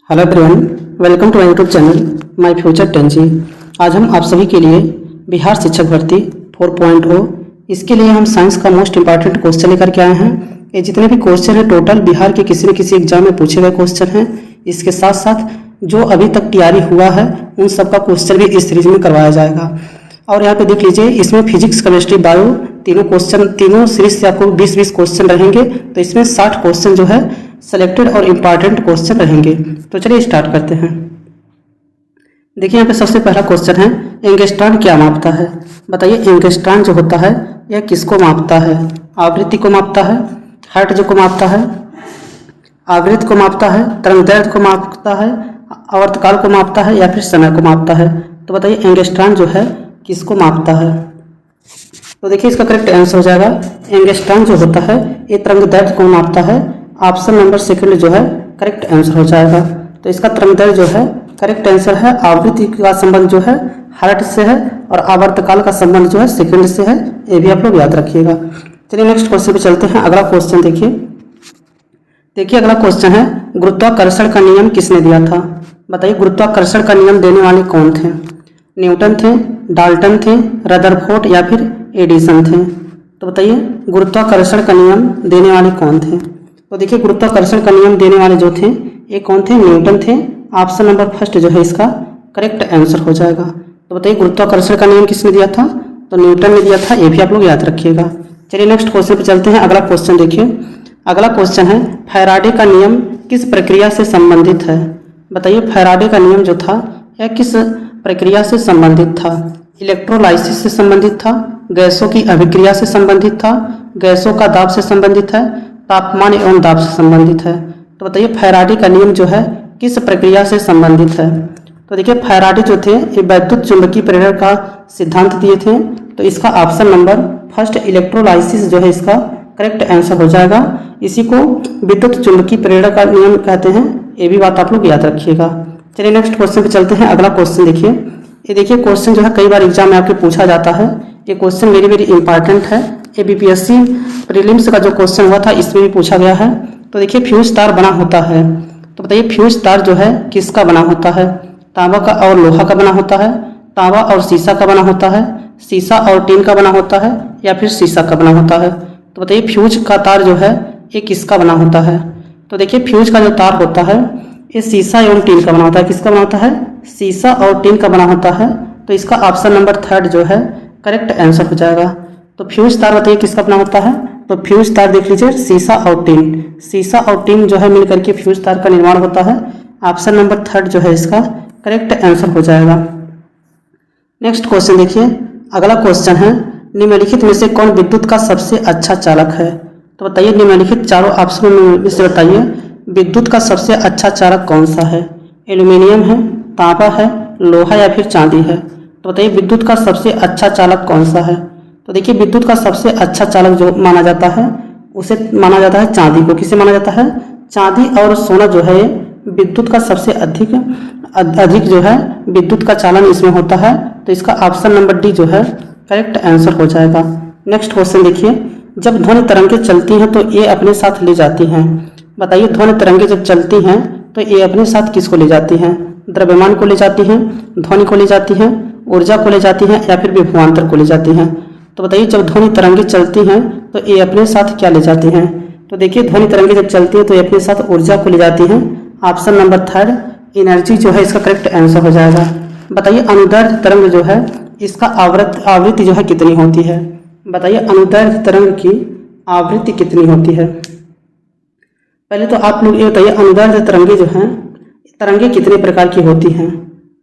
Hello everyone, welcome to my YouTube channel my future 10G। आज हम आप सभी के लिए बिहार शिक्षक भर्ती 4.0 इसके लिए हम साइंस का मोस्ट इंपॉर्टेंट क्वेश्चन लेकर के आए हैं। ये जितने भी क्वेश्चन हैं टोटल बिहार के किसी न किसी एग्जाम में पूछे गए क्वेश्चन हैं। इसके साथ साथ जो अभी तक तैयारी हुआ है उन सबका क्वेश्चन भी इस सीरीज में करवाया जाएगा। और यहाँ पे देख लीजिए, इसमें फिजिक्स, केमिस्ट्री, बायो तीनों सीरीज से आपको 20-20 क्वेश्चन रहेंगे। तो इसमें 60 क्वेश्चन जो है सेलेक्टेड और इम्पॉर्टेंट क्वेश्चन रहेंगे। तो चलिए स्टार्ट करते हैं। देखिए यहाँ पे सबसे पहला क्वेश्चन है, एंगस्ट्रॉन क्या मापता है? बताइए, एंगस्ट्रॉन जो होता है यह किसको मापता है? आवृत्ति को मापता है, हर्ट्ज को मापता है, आवृत्ति को मापता है, तरंगदैर्घ्य को मापता है, आवर्तकाल को मापता है या फिर समय को मापता है? तो बताइए एंगस्ट्रॉन जो है किसको मापता है? तो देखिए इसका करेक्ट आंसर हो जाएगा, एंगस्ट्रॉन जो होता है ये तरंगदैर्घ्य को मापता है। ऑप्शन नंबर सेकंड जो है करेक्ट आंसर हो जाएगा। तो इसका तरंगदैर्घ्य जो है करेक्ट आंसर है। आवृत्ति का संबंध जो है हर्ट्ज से है और आवर्तकाल का संबंध जो है सेकंड से है। ये भी आप लोग याद रखिएगा। चलिए नेक्स्ट क्वेश्चन पे चलते हैं। अगला क्वेश्चन देखिए अगला क्वेश्चन है, गुरुत्वाकर्षण का नियम किसने दिया था? बताइए गुरुत्वाकर्षण का नियम देने वाले कौन थे? न्यूटन थे, डाल्टन थे, रदरफोर्ड या फिर एडिसन थे? तो बताइए गुरुत्वाकर्षण का नियम देने वाले कौन थे? तो देखिए गुरुत्वाकर्षण का नियम देने वाले जो थे ये कौन थे? न्यूटन थे। ऑप्शन नंबर फर्स्ट जो है इसका करेक्ट आंसर हो जाएगा। तो बताइए गुरुत्वाकर्षण का नियम किसने दिया था? तो न्यूटन ने दिया था। ये भी आप लोग याद रखिएगा। चलिए नेक्स्ट क्वेश्चन पे चलते हैं। अगला क्वेश्चन देखिए, अगला क्वेश्चन है, फैराडे का नियम किस प्रक्रिया से संबंधित है? बताइए फैराडे का नियम जो था यह किस प्रक्रिया से संबंधित था? इलेक्ट्रोलाइसिस से संबंधित था, गैसों की अभिक्रिया से संबंधित था, गैसों का दाब से संबंधित है, तापमान एवं दाब से संबंधित है? तो बताइए फैराडे का नियम जो है किस प्रक्रिया से संबंधित है? तो देखिए फैराडे जो थे ये वैद्युत चुंबकीय प्रेरण का सिद्धांत दिए थे। तो इसका ऑप्शन नंबर फर्स्ट इलेक्ट्रोलाइसिस जो है इसका करेक्ट आंसर हो जाएगा। इसी को विद्युत चुंबकीय प्रेरण का नियम कहते हैं। ये भी बात आप लोग याद रखिएगा। चलिए नेक्स्ट क्वेश्चन पे चलते हैं। अगला क्वेश्चन देखिए, ये देखिए क्वेश्चन जो है कई बार एग्जाम में आपके पूछा जाता है। ये क्वेश्चन वेरी इंपॉर्टेंट है। ये बीपीएससी प्रीलिम्स का जो क्वेश्चन हुआ था इसमें भी पूछा गया है। तो देखिए फ्यूज तार बना होता है। तो बताइए फ्यूज तार जो है किसका बना होता है? तांबा का और लोहा का बना होता है, तांबा और शीशा का बना होता है, शीशा और टीन का बना होता है या फिर शीशा का बना होता है? तो बताइए फ्यूज का तार जो है ये किसका बना होता है? तो देखिए फ्यूज का जो तार होता है ये शीशा एवं टीन का बना होता है। किसका बना होता है? शीशा और टीन का बना होता है। तो इसका ऑप्शन नंबर थर्ड जो है करेक्ट आंसर हो जाएगा। तो फ्यूज तार बताइए किसका बना होता है? तो फ्यूज तार देख लीजिए शीशा और टीन जो है मिलकर के फ्यूज तार का निर्माण होता है। ऑप्शन नंबर थर्ड जो है इसका करेक्ट आंसर हो जाएगा। नेक्स्ट क्वेश्चन देखिए, अगला क्वेश्चन है, निम्नलिखित में से कौन विद्युत का सबसे अच्छा चालक है? तो बताइए निम्नलिखित चारों ऑप्शन में से बताइए विद्युत का सबसे अच्छा चालक कौन सा है? एल्यूमिनियम है, तांबा है, लोहा या फिर चांदी है? तो बताइए विद्युत का सबसे अच्छा चालक कौन सा है? तो देखिए विद्युत का सबसे अच्छा चालक जो माना जाता है उसे माना जाता है चांदी को। किसे माना जाता है? चांदी और सोना जो है विद्युत का सबसे अधिक जो है विद्युत का चालन इसमें होता है। तो इसका ऑप्शन नंबर डी जो है करेक्ट आंसर हो जाएगा। नेक्स्ट क्वेश्चन देखिए, जब ध्वनि तरंगें चलती हैं तो ये अपने साथ ले जाती हैं। बताइए ध्वनि तरंगें जब चलती हैं तो ये अपने साथ किसको ले जाती हैं? द्रव्यमान को ले जाती हैं, ध्वनि को ले जाती हैं, ऊर्जा को ले जाती हैं या फिर विभवांतर को ले जाती हैं? तो बताइए जब ध्वनि तरंगें चलती हैं तो ये अपने साथ क्या ले जाती हैं? तो देखिए ध्वनि तरंगें जब चलती हैं तो ये अपने साथ ऊर्जा को ले जाती हैं। ऑप्शन नंबर थर्ड एनर्जी जो है इसका करेक्ट आंसर हो जाएगा। बताइए अनुदैर्घ्य तरंग जो है इसका आवृत्ति जो है कितनी होती है? बताइए अनुदैर्घ्य तरंग की आवृत्ति कितनी होती है? पहले तो आप लोग ये बताइए अनुदैर्घ्य तरंगे जो हैं तरंगे कितने प्रकार की होती हैं?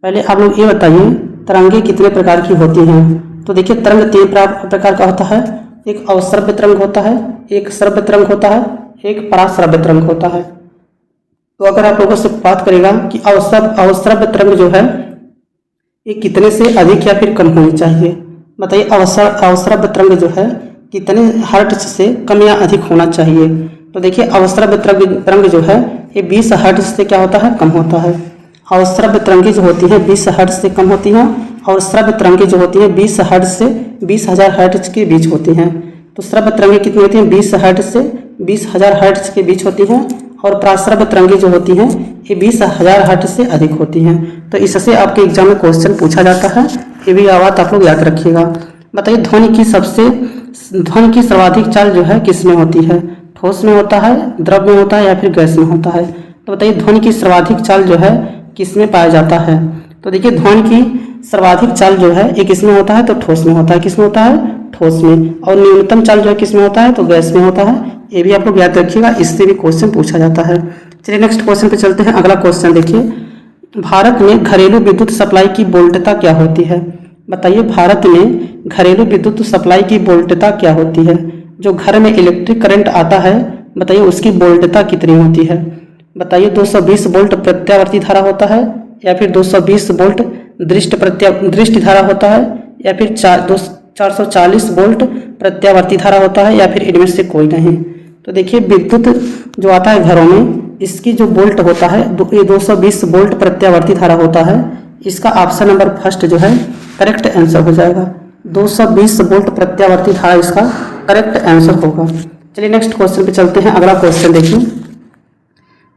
पहले आप लोग ये बताइए तरंगे कितने प्रकार की होती हैं? तो देखिए तरंग 3 प्रकार का होता है। एक अवश्रव्य तरंग होता है, एक श्रव्य तरंग होता है, एक पराश्रव्य तरंग होता है। तो अगर आप लोगों से बात करेगा कि अवश्रव्य तरंग जो है ये कितने से अधिक या फिर कम होनी चाहिए? बताइए अवश्रव्य तरंग जो है कितने हर्ट्ज से कम या अधिक होना चाहिए? तो देखिए अवश्रव्य तरंग जो है ये 20 हर्ट्ज से क्या होता है? कम होता है। अवश्रव्य तरंगें जो होती है 20 हर्ट्ज से कम होती हैं और श्रव्य तरंगें जो होती है 20 हर्ट्ज से 20,000 हर्ट्ज के बीच होती हैं। तो श्रव्य तरंगें कितनी होती हैं? 20 हर्ट्ज से 20,000 हर्ट्ज के बीच होती हैं और प्रासरभ तरंगे जो होती हैं ये 20,000 हर्ट्ज से अधिक होती हैं। तो इससे आपके एग्जाम में क्वेश्चन पूछा जाता है, ये भी बात आप लोग याद रखिएगा। बताइए ध्वनि की सर्वाधिक चाल जो है किस में होती है? ठोस में होता है, द्रव में होता है या फिर गैस में होता है? तो बताइए ध्वनि की सर्वाधिक चाल जो है किस में पाया जाता है? तो देखिए ध्वनि की सर्वाधिक चाल जो है ये किस में होता है? तो ठोस में होता है। किस में होता है? ठोस में। और न्यूनतम चाल जो है किस में होता है? तो गैस में होता है। ये भी आप लोग याद रखिएगा, इससे भी क्वेश्चन पूछा जाता है। चलिए नेक्स्ट क्वेश्चन पे चलते हैं। अगला क्वेश्चन देखिए, भारत में घरेलू विद्युत सप्लाई की वोल्टता क्या होती है? बताइए भारत में घरेलू विद्युत सप्लाई की वोल्टता क्या होती है? जो घर में इलेक्ट्रिक करंट आता है बताइए उसकी वोल्टता कितनी होती है? बताइए 220 वोल्ट प्रत्यावर्ती धारा होता है या फिर 220 वोल्ट दृष्टि धारा होता है या फिर 440 वोल्ट प्रत्यावर्ती धारा होता है या फिर इनमें से कोई नहीं? तो देखिए विद्युत जो आता है घरों में इसकी जो वोल्ट होता है ये 220 वोल्ट प्रत्यावर्ती धारा होता है। इसका ऑप्शन नंबर फर्स्ट जो है करेक्ट आंसर हो जाएगा। 220 वोल्ट प्रत्यावर्ती धारा इसका करेक्ट आंसर होगा। चलिए नेक्स्ट क्वेश्चन पे चलते हैं। अगला क्वेश्चन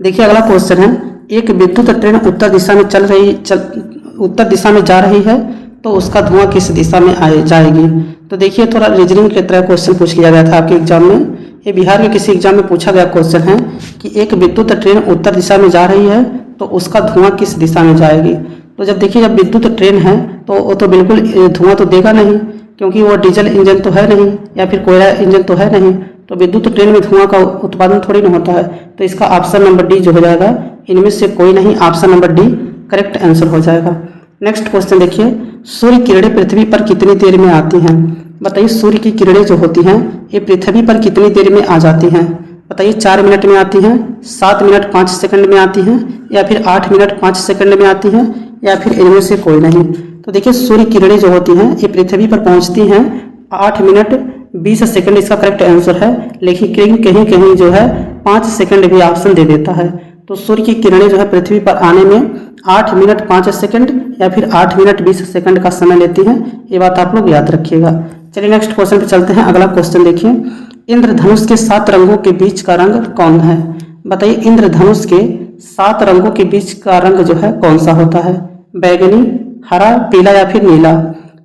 देखिए अगला क्वेश्चन है, एक विद्युत ट्रेन उत्तर दिशा में जा रही है तो उसका धुआं किस दिशा में जाएगी? तो देखिए थोड़ा रीजनिंग की तरह क्वेश्चन पूछ लिया गया था आपके एग्जाम में। ये बिहार के किसी एग्जाम में पूछा गया क्वेश्चन है कि एक विद्युत ट्रेन उत्तर दिशा में जा रही है तो उसका धुआं किस दिशा में जाएगी? तो जब देखिए जब विद्युत ट्रेन है तो वो तो बिल्कुल धुआं तो देगा नहीं, क्योंकि वो डीजल इंजन तो है नहीं या फिर कोयला इंजन तो है नहीं, तो विद्युत ट्रेन में धुआं का उत्पादन थोड़ी ना होता है। तो इसका ऑप्शन नंबर डी जो हो जाएगा, इनमें से कोई नहीं, option number D correct answer हो जाएगा। नेक्स्ट क्वेश्चन देखिए, सूर्य किरणें पृथ्वी पर कितनी देर में आती हैं? बताइए सूर्य की किरणें जो होती हैं ये पृथ्वी पर कितनी देर में आ जाती हैं? बताइए 4 मिनट में आती हैं, 7 मिनट 5 सेकंड में आती हैं या फिर 8 मिनट 5 सेकंड में आती हैं या फिर इनमें से कोई नहीं? तो देखिए सूर्य किरणें जो होती हैं ये पृथ्वी पर पहुंचती हैं 8 मिनट 20 सेकंड इसका करेक्ट आंसर है, लेकिन कहीं कहीं जो है 5 सेकंड भी ऑप्शन दे देता है। तो सूर्य की किरणें जो है पृथ्वी पर आने में 8 मिनट 5 सेकंड या फिर 8 मिनट 20 सेकंड का समय लेती हैं, ये बात आप लोग याद रखिएगा। चलिए नेक्स्ट क्वेश्चन पे चलते हैं। अगला क्वेश्चन देखिए, इंद्रधनुष के 7 रंगों के बीच का रंग कौन है? बताइए इंद्रधनुष के 7 रंगों के बीच का रंग जो है कौन सा होता है? बैगनी, हरा, पीला या फिर नीला?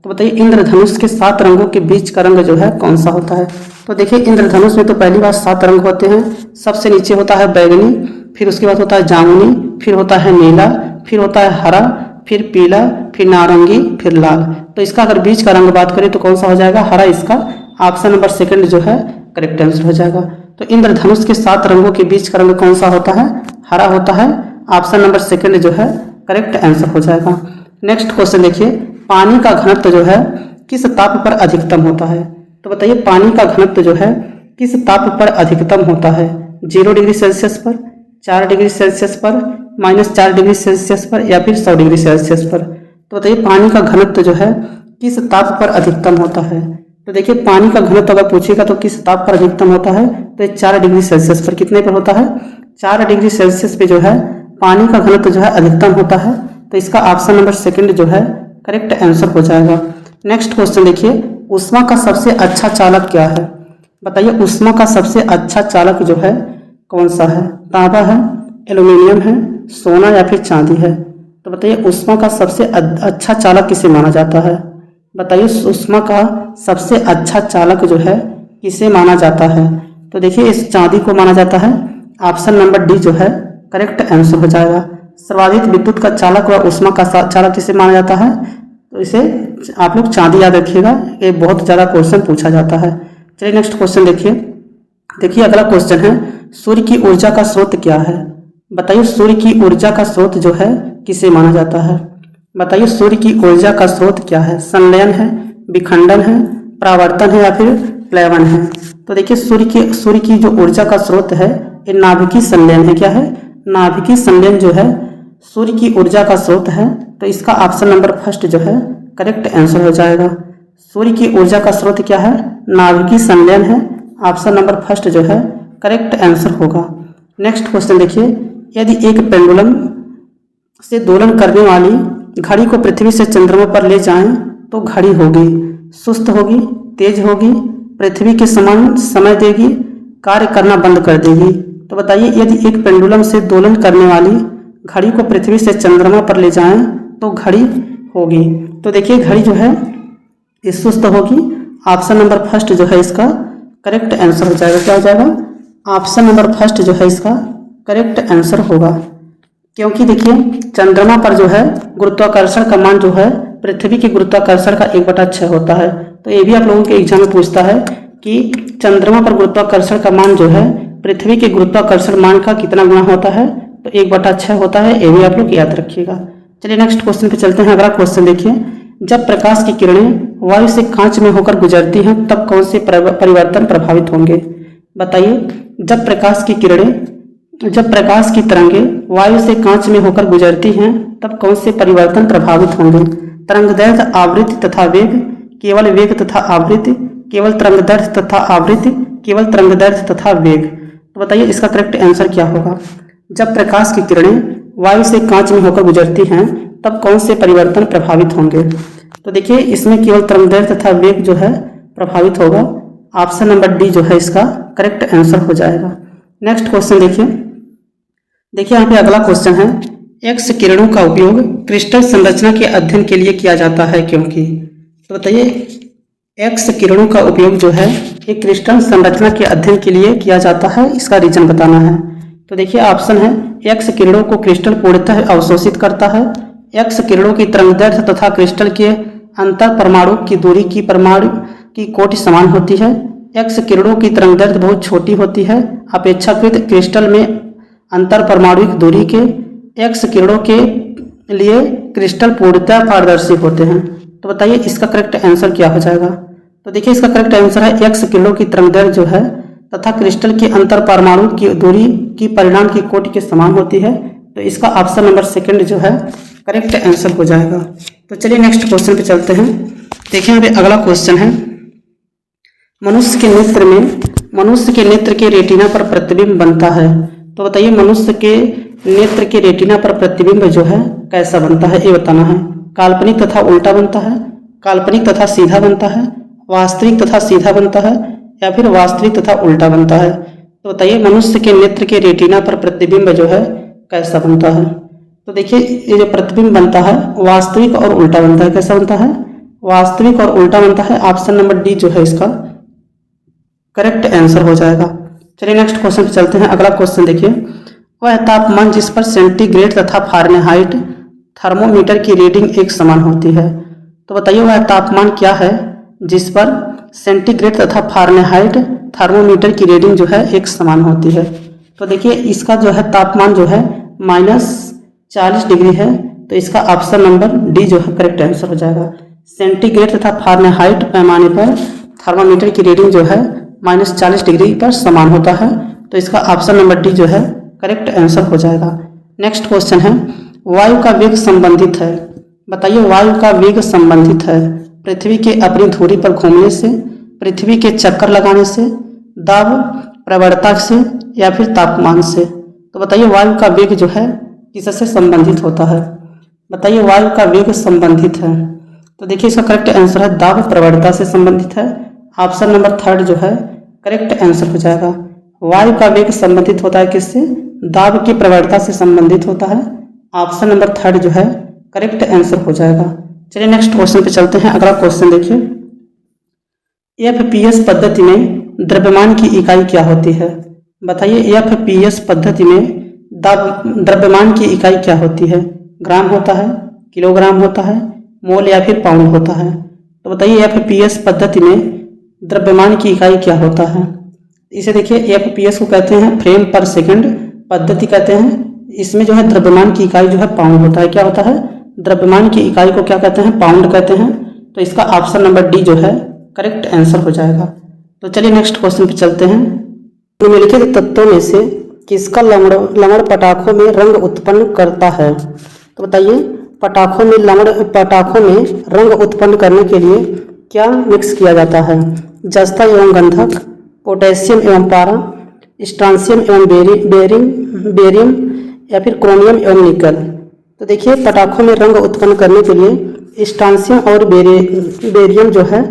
तो बताइए इंद्रधनुष के 7 रंगों के बीच का रंग जो है कौन सा होता है? तो देखिए इंद्रधनुष में तो पहली बार 7 रंग होते हैं। सबसे नीचे होता है बैगनी, फिर उसके बाद होता है जामुनी, फिर होता है नीला, फिर होता है हरा, फिर पीला, फिर नारंगी, फिर लाल। तो इसका अगर बीच का रंग बात करें तो कौन सा हो जाएगा? हरा। इसका ऑप्शन नंबर सेकंड जो है करेक्ट आंसर हो जाएगा। तो इंद्रधनुष के 7 रंगों के बीच का रंग कौन सा होता है? हरा होता है। ऑप्शन नंबर सेकंड जो है करेक्ट आंसर हो जाएगा। नेक्स्ट क्वेश्चन देखिए, पानी का घनत्व जो है किस ताप पर अधिकतम होता है? तो बताइए पानी का घनत्व जो है किस ताप पर अधिकतम होता है? 0 डिग्री सेल्सियस पर, 4 डिग्री सेल्सियस पर, -4 डिग्री सेल्सियस पर या फिर 100 डिग्री सेल्सियस पर? तो बताइए पानी का घनत्व जो है किस ताप पर अधिकतम होता है? तो देखिए पानी का घनत्व अगर पूछेगा तो किस ताप पर अधिकतम होता है? तो 4 डिग्री सेल्सियस पर। कितने पर होता है? 4 डिग्री सेल्सियस पे जो है पानी का घनत्व जो है अधिकतम होता है। तो इसका ऑप्शन नंबर सेकंड जो है करेक्ट आंसर हो जाएगा। नेक्स्ट क्वेश्चन देखिए, ऊष्मा का सबसे अच्छा चालक क्या है? बताइए ऊष्मा का सबसे अच्छा चालक जो है कौन सा है? तांबा है, एल्यूमिनियम है, सोना या फिर चांदी है? तो बताइए ऊष्मा का सबसे अच्छा चालक किसे माना जाता है? बताइए ऊष्मा का सबसे अच्छा चालक जो है किसे माना जाता है? तो देखिए इस चांदी को माना जाता है। ऑप्शन नंबर डी जो है करेक्ट आंसर हो जाएगा। सर्वाधिक विद्युत का चालक व ऊष्मा का चालक किसे माना जाता है? तो इसे आप लोग चांदी याद रखिएगा, ये बहुत ज़्यादा क्वेश्चन पूछा जाता है। चलिए नेक्स्ट क्वेश्चन देखिए अगला क्वेश्चन है, सूर्य की ऊर्जा का स्रोत क्या है? बताइए सूर्य की ऊर्जा का स्रोत जो है किसे माना जाता है? बताइए सूर्य की ऊर्जा का स्रोत क्या है? संलयन है, विखंडन है, परावर्तन है या फिर प्लेवन है? तो देखिए सूर्य की जो ऊर्जा का स्रोत है ये नाभिकीय संलयन है। क्या है? नाभिकीय संलयन जो है सूर्य की ऊर्जा का स्रोत है। तो इसका ऑप्शन नंबर फर्स्ट जो है करेक्ट आंसर हो जाएगा। सूर्य की ऊर्जा का स्रोत क्या है? नाभिकीय संलयन है। ऑप्शन नंबर फर्स्ट जो है करेक्ट आंसर होगा। नेक्स्ट क्वेश्चन देखिए, यदि एक पेंडुलम से दोलन करने वाली घड़ी को पृथ्वी से चंद्रमा पर ले जाएं तो घड़ी होगी सुस्त, होगी तेज, होगी पृथ्वी के समान समय देगी, कार्य करना बंद कर देगी? तो बताइए यदि एक पेंडुलम से दोलन करने वाली घड़ी को पृथ्वी से चंद्रमा पर ले जाएं तो घड़ी होगी। तो देखिए घड़ी जो है सुस्त होगी। ऑप्शन नंबर फर्स्ट जो है इसका करेक्ट आंसर हो जाएगा। क्या हो जाएगा? ऑप्शन नंबर फर्स्ट जो है इसका करेक्ट आंसर होगा, क्योंकि देखिए चंद्रमा पर जो है गुरुत्वाकर्षण का मान जो है पृथ्वी के गुरुत्वाकर्षण का 1/6 होता है। तो ये भी आप लोगों के एग्जाम में पूछता है कि चंद्रमा पर गुरुत्वाकर्षण का मान जो है पृथ्वी के गुरुत्वाकर्षण मान का कितना गुना होता है, तो 1/6 होता है। ये भी आप लोग याद रखिएगा। चलिए नेक्स्ट क्वेश्चन पे चलते हैं। अगला क्वेश्चन देखिए, जब प्रकाश की किरणें वायु से कांच में होकर गुजरती हैं तब कौन से परिवर्तन प्रभावित होंगे? बताइए जब प्रकाश की तरंगें वायु से कांच में होकर गुजरती हैं तब कौन से परिवर्तन प्रभावित होंगे? तरंगदैर्घ्य, आवृत्ति तथा वेग, केवल वेग तथा आवृत्ति, केवल तरंगदैर्घ्य तथा आवृत्ति, केवल तरंगदैर्घ्य तथा वेग। तो बताइए इसका करेक्ट आंसर क्या होगा? जब प्रकाश की किरणें वायु से कांच में होकर गुजरती हैं तब कौन से परिवर्तन प्रभावित होंगे? तो देखिए इसमें केवल तरंगदैर्घ्य तथा वेग जो है प्रभावित होगा। ऑप्शन नंबर डी जो है इसका करेक्ट आंसर हो जाएगा। नेक्स्ट क्वेश्चन देखिए यहाँ पे अगला क्वेश्चन है, एक्स किरणों का उपयोग क्रिस्टल संरचना के अध्ययन के लिए किया जाता है क्योंकि? तो बताइए एक्स किरणों का उपयोग जो है एक क्रिस्टल संरचना के अध्ययन के लिए किया जाता है, इसका रीजन बताना है। तो देखिए ऑप्शन है, एक्स किरणों को क्रिस्टल पूर्णतः अवशोषित करता है, एक्स किरणों की तरंगदैर्घ्य तथा क्रिस्टल के अंतर परमाणु की दूरी की परमाणु की कोटि समान होती है, एक्स किरणों की तरंगदैर्घ्य बहुत छोटी होती है अपेक्षाकृत क्रिस्टल में अंतर परमाणुक दूरी के, एक्स किरणों के लिए क्रिस्टल पूर्णतः पारदर्शी होते हैं। तो बताइए इसका करेक्ट आंसर क्या हो जाएगा? तो देखिए इसका करेक्ट आंसर है, एक्स किरणों की तरंगदैर्घ्य जो है तथा क्रिस्टल की अंतर परमाणु की दूरी की परिमाण की कोटि के समान होती है। तो इसका ऑप्शन नंबर सेकंड जो है करेक्ट आंसर हो जाएगा। तो चलिए नेक्स्ट क्वेश्चन पे चलते हैं। देखिए यहाँ पे अगला क्वेश्चन है, मनुष्य के नेत्र के रेटिना पर प्रतिबिंब बनता है। तो बताइए मनुष्य के नेत्र के रेटिना पर प्रतिबिंब जो है कैसा बनता है, ये बताना है। काल्पनिक तथा उल्टा बनता है, काल्पनिक तथा सीधा बनता है, वास्तविक तथा सीधा बनता है, या फिर वास्तविक तथा उल्टा बनता है। तो बताइए मनुष्य के नेत्र के रेटिना पर प्रतिबिंब जो है कैसा बनता है? तो देखिए ये जो प्रतिबिंब बनता है वास्तविक और उल्टा बनता है। कैसा बनता है? वास्तविक और उल्टा बनता है। ऑप्शन नंबर डी जो है इसका करेक्ट आंसर हो जाएगा। चलिए नेक्स्ट क्वेश्चन पे चलते हैं। अगला क्वेश्चन देखिए, वह तापमान जिस पर सेंटीग्रेड तथा फारेनहाइट थर्मोमीटर की रीडिंग एक समान होती है। तो बताइए वह तापमान क्या है जिस पर सेंटीग्रेड तथा फारेनहाइट थर्मोमीटर की रीडिंग जो है एक समान होती है। तो देखिए इसका जो है तापमान जो है -40 डिग्री है। तो इसका ऑप्शन नंबर डी जो है करेक्ट आंसर हो जाएगा। सेंटीग्रेड तथा फारेनहाइट पैमाने पर थर्मामीटर की रीडिंग जो है -40 डिग्री पर समान होता है। तो इसका ऑप्शन नंबर डी जो है करेक्ट आंसर हो जाएगा। नेक्स्ट क्वेश्चन है, वायु का वेग संबंधित है। बताइए वायु का वेग संबंधित है पृथ्वी के अपनी धुरी पर घूमने से, पृथ्वी के चक्कर लगाने से, दाब प्रवणता से, या फिर तापमान से। तो बताइए वायु का वेग जो है किससे संबंधित होता है? बताइए वायु का वेग संबंधित है। तो देखिए इसका करेक्ट आंसर है दाब प्रवणता से संबंधित है। ऑप्शन नंबर थर्ड जो है करेक्ट आंसर हो जाएगा। वायु का वेग संबंधित होता है किससे? दाब की प्रवणता से संबंधित होता है। ऑप्शन नंबर थर्ड जो है करेक्ट आंसर हो जाएगा। चलिए नेक्स्ट क्वेश्चन पे चलते हैं। अगला क्वेश्चन देखिए, एफपीएस पद्धति में द्रव्यमान की इकाई क्या होती है? बताइए एफपीएस पद्धति में द्रव्यमान की इकाई क्या होती है? ग्राम होता है, किलोग्राम होता है, मोल या फिर पाउंड होता है। तो बताइए एफपीएस पद्धति में द्रव्यमान की इकाई क्या होता है? इसे देखिए एफपीएस को कहते हैं फ्रेम पर सेकंड पद्धति कहते हैं। इसमें जो है द्रव्यमान की इकाई जो है पाउंड होता है। क्या होता है? द्रव्यमान की इकाई को क्या कहते हैं? पाउंड कहते हैं। तो इसका ऑप्शन नंबर डी जो है करेक्ट आंसर हो जाएगा। तो चलिए नेक्स्ट क्वेश्चन पे चलते हैं। निम्नलिखित तत्वों में से किसका लवण पटाखों में रंग उत्पन्न करता है? तो बताइए पटाखों में रंग उत्पन्न करने के लिए क्या मिक्स किया जाता है? जस्ता एवं गंधक, पोटेशियम एवं पारा, स्ट्रांसियम एवं बेरियम, या फिर क्रोमियम एवं निकल। तो देखिए पटाखों में रंग उत्पन्न करने के लिए स्ट्रांसियम और बेरियम जो है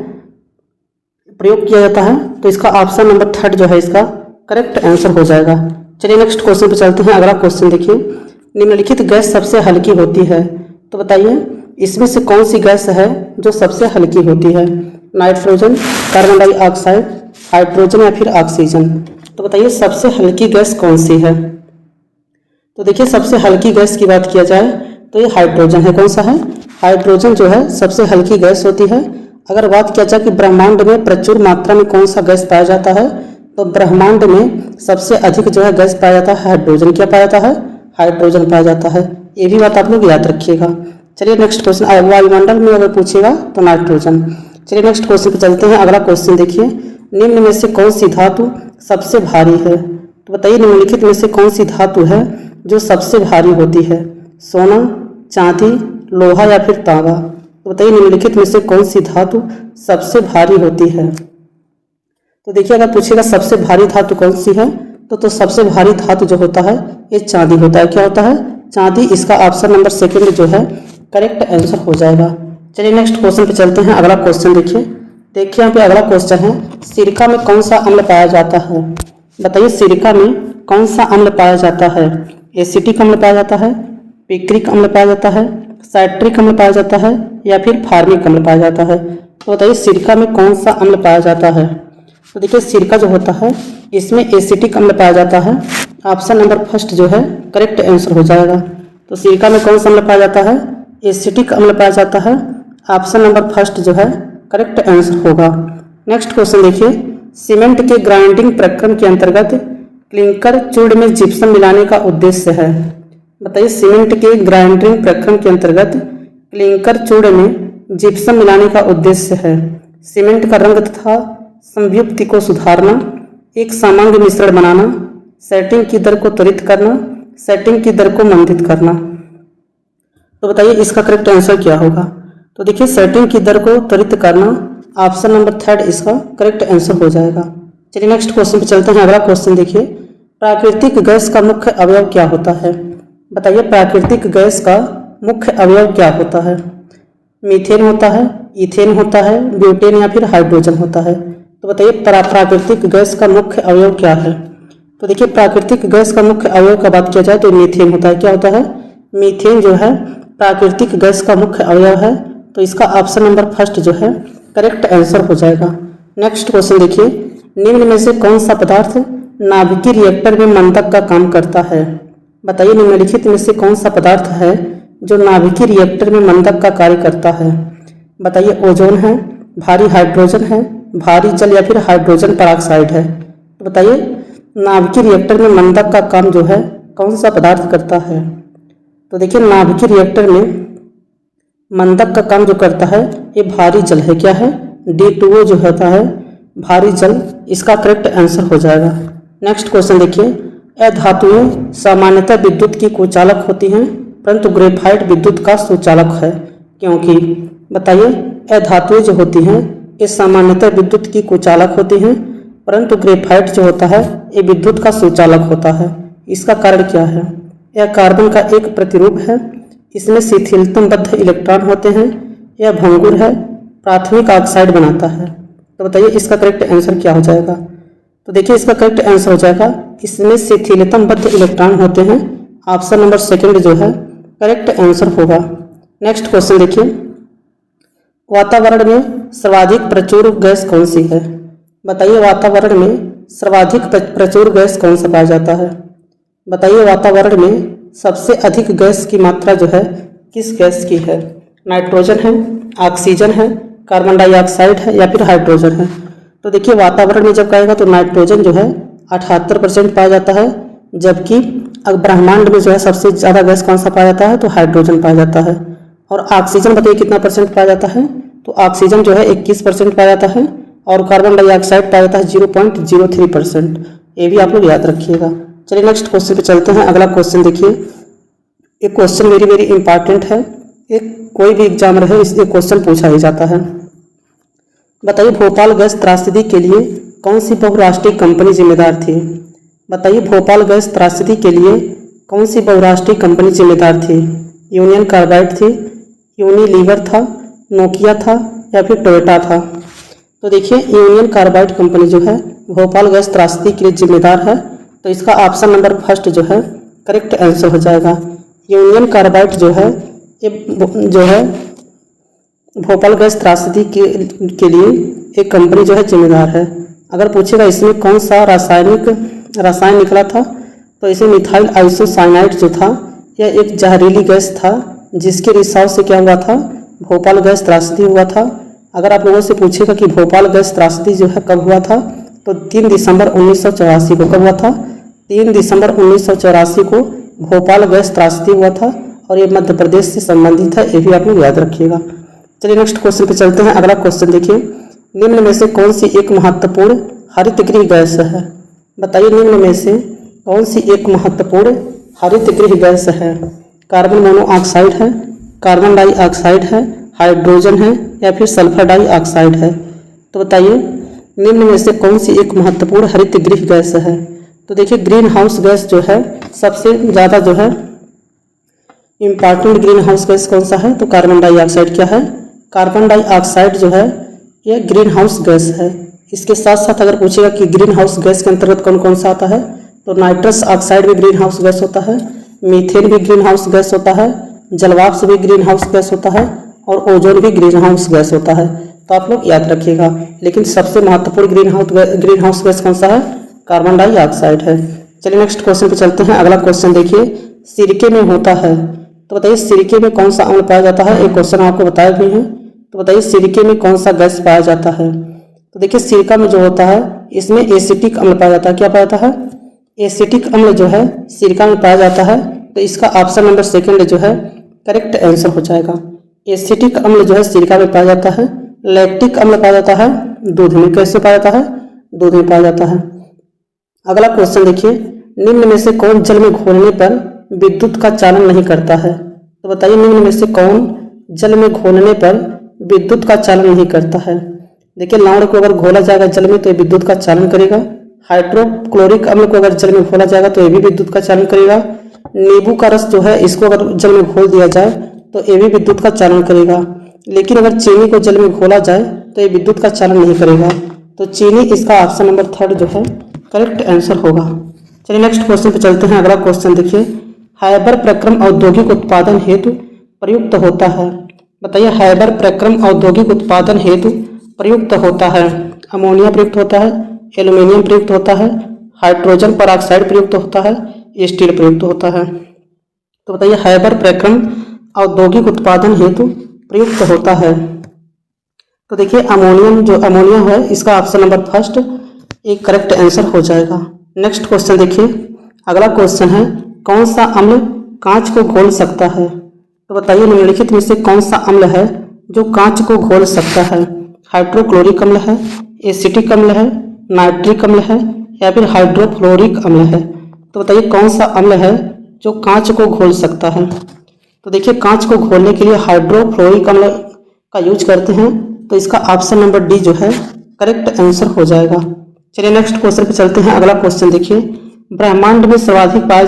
प्रयोग किया जाता है। तो इसका ऑप्शन नंबर थर्ड जो है इसका करेक्ट आंसर हो जाएगा। चलिए नेक्स्ट क्वेश्चन पे चलते हैं। अगला क्वेश्चन देखिए, निम्नलिखित गैस सबसे हल्की होती है, तो बताइए इसमें से कौन सी गैस है जो सबसे हल्की होती है? नाइट्रोजन, कार्बन डाइऑक्साइड, हाइड्रोजन या फिर ऑक्सीजन? तो बताइए सबसे हल्की गैस कौन सी है? तो देखिए सबसे हल्की गैस की बात किया जाए तो ये हाइड्रोजन है। कौन सा है? हाइड्रोजन जो है सबसे हल्की गैस होती है। अगर बात किया जाए कि ब्रह्मांड में प्रचुर मात्रा में कौन सा गैस पाया जाता है, तो ब्रह्मांड में सबसे अधिक जो है गैस पाया जाता है हाइड्रोजन। क्या पाया जाता है? हाइड्रोजन पाया जाता है। ये भी बात आप लोग याद रखिएगा। चलिए नेक्स्ट क्वेश्चन, वायुमंडल में अगर पूछेगा तो नाइट्रोजन। चलिए नेक्स्ट क्वेश्चन पे चलते हैं। अगला क्वेश्चन देखिए, निम्न में से कौन सी धातु सबसे भारी है? तो बताइए निम्नलिखित में से कौन सी धातु है जो सबसे भारी होती है? सोना, चांदी, लोहा या फिर तांबा? तो बताइए निम्नलिखित में से कौन सी धातु सबसे भारी होती है? तो देखिए अगर पूछेगा सबसे भारी धातु कौन सी है, तो सबसे भारी धातु जो होता है ये चांदी होता है। क्या होता है? चांदी। इसका ऑप्शन नंबर सेकंड जो है करेक्ट आंसर हो जाएगा। चलिए नेक्स्ट क्वेश्चन पे चलते हैं। अगला क्वेश्चन देखिए यहाँ पे अगला क्वेश्चन है, सिरका में कौन सा अम्ल पाया जाता है? बताइए सिरका में कौन सा अम्ल पाया जाता है? एसिटिक अम्ल पाया जाता है, पिक्रिक अम्ल पाया जाता है, साइट्रिक अम्ल पाया जाता है या फिर फार्मिक अम्ल पाया जाता है? तो बताइए सिरका में कौन सा अम्ल पाया जाता है? तो देखिए सिरका जो होता है इसमें एसिटिक अम्ल पाया जाता है। ऑप्शन नंबर फर्स्ट जो है करेक्ट आंसर हो जाएगा। तो सिरका में कौन सा अम्ल पाया जाता है? एसिटिक अम्ल पाया जाता है। ऑप्शन नंबर फर्स्ट जो है करेक्ट आंसर होगा। नेक्स्ट क्वेश्चन देखिए, सीमेंट के ग्राइंडिंग प्रक्रम के अंतर्गत क्लिंकर चूर्ण में जिप्सम मिलाने का उद्देश्य है। बताइए सीमेंट के ग्राइंडिंग प्रक्रम के अंतर्गत क्लिंकर चूर्ण में जिप्सम मिलाने का उद्देश्य है। सीमेंट का रंग तथा संयुक्ति को सुधारना, एक सामान्य मिश्रण बनाना, सेटिंग की दर को त्वरित करना, सेटिंग की दर को मंदित करना? तो बताइए इसका करेक्ट आंसर क्या होगा? तो देखिए सेटिंग की दर को त्वरित करना, ऑप्शन नंबर थर्ड इसका करेक्ट आंसर हो जाएगा। चलिए नेक्स्ट क्वेश्चन पे चलते हैं। अगला क्वेश्चन देखिए, प्राकृतिक गैस का मुख्य अवयव क्या होता है? बताइए प्राकृतिक गैस का मुख्य अवयव क्या होता है? मीथेन होता है, इथेन होता है, ब्यूटेन या फिर हाइड्रोजन होता है? तो बताइए प्राकृतिक गैस का मुख्य अवयव क्या है? तो देखिए प्राकृतिक गैस का मुख्य अवयव का बात किया जाए तो मीथेन होता है। क्या होता है? मीथेन जो है प्राकृतिक गैस का मुख्य अवयव है। तो इसका ऑप्शन नंबर फर्स्ट जो है करेक्ट आंसर हो जाएगा। नेक्स्ट क्वेश्चन देखिए, निम्न में से कौन सा पदार्थ नाभिकीय रिएक्टर में मंदक का काम करता है? बताइए निम्नलिखित में से कौन सा पदार्थ है जो नाभिकीय रिएक्टर में मंदक का कार्य करता है? बताइए ओजोन है, भारी हाइड्रोजन है, भारी जल या फिर हाइड्रोजन पेरोक्साइड है? तो बताइए नाभिकीय रिएक्टर में मंदक का काम जो है कौन सा पदार्थ करता है? तो देखिए नाभिकीय रिएक्टर में मंदक का काम जो करता है ये भारी जल है। क्या है? D2O जो होता है भारी जल, इसका करेक्ट आंसर हो जाएगा। नेक्स्ट क्वेश्चन देखिए, अधातुएं सामान्यतः विद्युत की कुचालक होती हैं परंतु ग्रेफाइट विद्युत का सुचालक है, क्योंकि? बताइए अधातुएं जो होती हैं ये सामान्यतः विद्युत की कुचालक होती हैं परंतु ग्रेफाइट जो होता है ये विद्युत का सुचालक होता है। इसका कारण क्या है? यह कार्बन का एक प्रतिरूप है, इसमें शिथिलतमबद्ध इलेक्ट्रॉन होते हैं, यह भंगुर है, प्राथमिक ऑक्साइड बनाता है। तो बताइए इसका करेक्ट आंसर क्या हो जाएगा? तो देखिए इसका करेक्ट आंसर हो जाएगा इसमें शिथिलतमबद्ध इलेक्ट्रॉन होते हैं। ऑप्शन नंबर सेकंड जो है करेक्ट आंसर होगा। नेक्स्ट क्वेश्चन देखिए, वातावरण में सर्वाधिक प्रचुर गैस कौन सी है? बताइए वातावरण में सर्वाधिक प्रचुर गैस कौन सा पाया जाता है? बताइए वातावरण में सबसे अधिक गैस की मात्रा जो है किस गैस की है? नाइट्रोजन है, ऑक्सीजन है, कार्बन डाइऑक्साइड है या फिर हाइड्रोजन है? तो देखिए वातावरण में जब कहेगा तो नाइट्रोजन जो है 78% पाया जाता है, जबकि अगर ब्रह्मांड में जो है सबसे ज़्यादा गैस कौन सा पाया जाता है तो हाइड्रोजन पाया जाता है। और ऑक्सीजन बताइए कितना परसेंट पाया जाता है? तो ऑक्सीजन जो है 21% पाया जाता है और कार्बन डाइऑक्साइड पाया जाता है 0.03%। ये भी आप लोग याद रखिएगा। चलिए नेक्स्ट क्वेश्चन पे चलते हैं। अगला क्वेश्चन देखिए, एक क्वेश्चन वेरी इंपॉर्टेंट है, एक कोई भी एग्जाम रहे इससे क्वेश्चन पूछा ही जाता है। बताइए भोपाल गैस त्रासदी के लिए कौन सी बहुराष्ट्रीय कंपनी जिम्मेदार थी? बताइए भोपाल गैस त्रासदी के लिए कौन सी बहुराष्ट्रीय कंपनी जिम्मेदार थी? यूनियन कार्बाइड थी, यूनिलीवर था, नोकिया था या फिर टोयोटा था? तो देखिए यूनियन कार्बाइड कंपनी जो है भोपाल गैस त्रासदी के लिए जिम्मेदार है। तो इसका ऑप्शन नंबर फर्स्ट जो है करेक्ट आंसर हो जाएगा। यूनियन कार्बाइड जो है भोपाल गैस त्रासदी के लिए एक कंपनी जो है जिम्मेदार है। अगर पूछेगा इसमें कौन सा रसायन निकला था, तो इसे मिथाइल आइसोसाइनाइड जो था यह एक जहरीली गैस था जिसके रिसाव से क्या हुआ था, भोपाल गैस त्रासदी हुआ था। अगर आप लोगों से पूछेगा कि भोपाल गैस त्रासदी जो है कब हुआ था, तो 3 दिसंबर 1984 को कब हुआ था, 3 दिसंबर 1984 को भोपाल गैस त्रासदी हुआ था और ये मध्य प्रदेश से संबंधित है, ये भी आप लोग याद रखिएगा। चलिए नेक्स्ट क्वेश्चन पे चलते हैं। अगला क्वेश्चन देखिए, निम्न में से कौन सी एक महत्वपूर्ण हरितगृह गैस है? बताइए निम्न में से कौन सी एक महत्वपूर्ण हरितगृह गैस है? कार्बन मोनोऑक्साइड है, कार्बन डाइऑक्साइड है, हाइड्रोजन है या फिर सल्फर डाइऑक्साइड है? तो बताइए निम्न में से कौन सी एक महत्वपूर्ण हरितगृह गैस है? तो देखिए ग्रीन हाउस गैस जो है सबसे ज़्यादा जो है इम्पॉर्टेंट ग्रीन हाउस गैस कौन सा है, तो कार्बन डाइऑक्साइड क्या है, कार्बन डाइऑक्साइड जो है यह ग्रीन हाउस गैस है। इसके साथ साथ अगर पूछेगा कि ग्रीन हाउस गैस के अंतर्गत कौन कौन सा आता है, तो नाइट्रस ऑक्साइड भी ग्रीन हाउस गैस होता है, मीथेन भी ग्रीन हाउस गैस होता है, जलवाष्प भी ग्रीन हाउस गैस होता है और ओजोन भी ग्रीन हाउस गैस होता है। तो आप लोग याद रखिएगा, लेकिन सबसे महत्वपूर्ण ग्रीन हाउस गैस कौन सा है, कार्बन डाइऑक्साइड है। चलिए नेक्स्ट क्वेश्चन पे चलते हैं। अगला क्वेश्चन देखिए, सिरके में होता है, तो बताइए सिरके में कौन सा अम्ल पाया जाता है? एक क्वेश्चन आपको बताया भी है, तो बताइए सिरके में कौन सा गैस पाया जाता है? तो देखिए सिरका में जो होता है इसमें एसिटिक अम्ल पाया जाता है। क्या पाया जाता है? एसिटिक अम्ल जो है सिरका में पाया जाता है, तो इसका ऑप्शन नंबर सेकंड जो है करेक्ट आंसर हो जाएगा। एसिटिक अम्ल जो है सिरका में पाया जाता है। लैक्टिक अम्ल पाया जाता है दूध में। कैसे पाया जाता है? दूध में पाया जाता है। अगला क्वेश्चन देखिए, निम्न में से कौन जल में घोलने पर विद्युत का चालन नहीं करता है? तो बताइए निम्न में से कौन जल में घोलने पर विद्युत का चालन नहीं करता है? देखिए लवण को अगर घोला जाएगा जल में तो ये विद्युत का चालन करेगा। हाइड्रोक्लोरिक अम्ल को अगर जल में घोला जाएगा तो ये भी विद्युत का चालन करेगा। नींबू का रस जो है इसको अगर जल में घोल दिया जाए तो ये भी विद्युत का चालन करेगा। लेकिन अगर चीनी को जल में घोला जाए तो ये विद्युत का चालन नहीं करेगा। तो चीनी इसका ऑप्शन नंबर थर्ड जो है करेक्ट आंसर होगा। चलिए नेक्स्ट क्वेश्चन पे चलते हैं। अगला क्वेश्चन देखिए, हाइबर प्रक्रम औद्योगिक उत्पादन हेतु प्रयुक्त होता है। बताइए हाइबर प्रक्रम औद्योगिक उत्पादन हेतु प्रयुक्त होता है। अमोनिया प्रयुक्त होता है, एल्यूमिनियम प्रयुक्त होता है, हाइड्रोजन परऑक्साइड प्रयुक्त होता है, स्टील प्रयुक्त होता है। तो बताइए हाइबर प्रक्रम औद्योगिक उत्पादन हेतु प्रयुक्त होता है। तो देखिए अमोनिया है इसका ऑप्शन नंबर फर्स्ट एक करेक्ट आंसर हो जाएगा। नेक्स्ट क्वेश्चन देखिए, अगला क्वेश्चन है, कौन सा अम्ल कांच को घोल सकता है? तो बताइए निम्नलिखित में से कौन सा अम्ल है जो कांच को घोल सकता है? हाइड्रोक्लोरिक अम्ल है, एसिटिक अम्ल है, नाइट्रिक अम्ल है या फिर हाइड्रोफ्लोरिक अम्ल है? तो बताइए कौन सा अम्ल है जो कांच को घोल सकता है? तो देखिए कांच को घोलने के लिए हाइड्रोफ्लोरिक अम्ल का यूज करते हैं, तो इसका ऑप्शन नंबर डी जो है करेक्ट आंसर हो जाएगा। चलिए नेक्स्ट क्वेश्चन पे चलते हैं। अगला क्वेश्चन देखिए, ब्रह्मांड में सर्वाधिक पाया